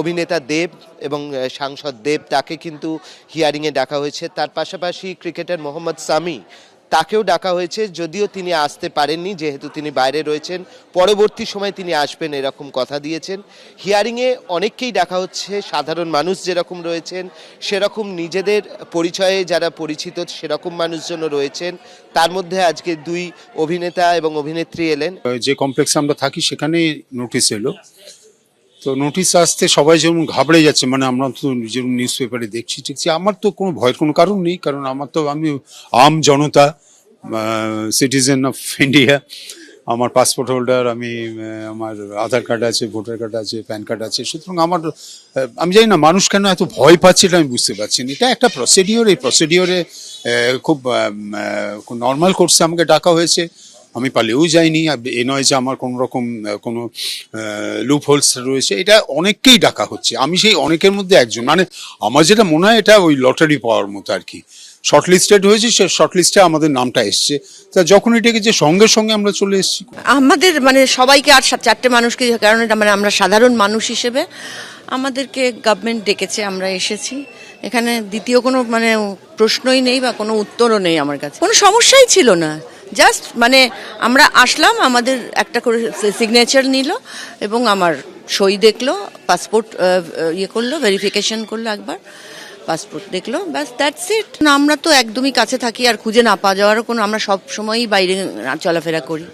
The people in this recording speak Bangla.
অভিনেতা দেব এবং সাংসদ দেব তাকে কিন্তু হিয়ারিংয়ে ডাকা হয়েছে। তার পাশাপাশি ক্রিকেটার মোহাম্মদ সামি তাকেও ডাকা হয়েছে, যদিও তিনি আসতে পারেননি যেহেতু তিনি বাইরে রয়েছেন। পরবর্তী সময় তিনি আসবেন এরকম কথা দিয়েছেন। হিয়ারিংয়ে অনেককেই ডাকা হচ্ছে, সাধারণ মানুষ যেরকম রয়েছেন সেরকম নিজেদের পরিচয়ে যারা পরিচিত সেরকম মানুষজনও রয়েছেন। তার মধ্যে আজকে দুই অভিনেতা এবং অভিনেত্রী এলেন। যে কমপ্লেক্সে আমরা থাকি সেখানে নোটিশ এলো, তো নোটিশ আসতে সবাই যেমন ঘাবড়ে যাচ্ছে, মানে আমরা তো যেমন নিউজ পেপারে দেখছি আমার তো কোনো ভয়ের কোনো কারণ নেই, কারণ আমি আম জনতা, সিটিজেন অফ ইন্ডিয়া। আমার পাসপোর্ট হোল্ডার, আমি আমার আধার কার্ড আছে, ভোটার কার্ড আছে, প্যান কার্ড আছে, সুতরাং আমি জানি না মানুষ কেন এত ভয় পাচ্ছে, এটা আমি বুঝতে পারছি না। এটা একটা প্রসিডিওর, এই প্রসিডিওরে খুব নর্মাল কোর্সে আমাকে ডাকা হয়েছে, আমি পালিয়েও যাইনি। এ নয় যে আমার কোনো রকম কোনো লুপ হোলস রয়েছে, এটা অনেককেই ডাকা হচ্ছে, আমি সেই অনেকের মধ্যে একজন। মানে আমার যেটা মনে হয় এটা ওই লটারি পাওয়ার মতো আর কি। শর্ট লিস্টেড হয়েছে, সে শর্ট লিস্টে আমাদের নামটা এসছে, তা যখন এটাকে যে সঙ্গে সঙ্গে আমরা চলে এসেছি। আমাদের মানে সবাইকে আর চারটে মানুষকে, কারণ এটা মানে আমরা সাধারণ মানুষ হিসেবে আমাদেরকে গভর্নমেন্ট ডেকেছে, আমরা এসেছি। এখানে দ্বিতীয় কোনো মানে প্রশ্নই নেই বা কোনো উত্তরও নেই আমার কাছে, কোনো সমস্যাই ছিল না। জাস্ট মানে আমরা আসলাম, আমাদের একটা করে সিগনেচার নিল এবং আমার সই দেখলো, পাসপোর্ট ইয়ে করলো, ভেরিফিকেশন করলো একবার, পাসপোর্ট দেখলো, ব্যাস দ্যাটস ইট। আমরা তো একদমই কাছে থাকি, আর খুঁজে না পাওয়া যাওয়ারও কোনো, আমরা সব সময়ই বাইরে চলাফেরা করি।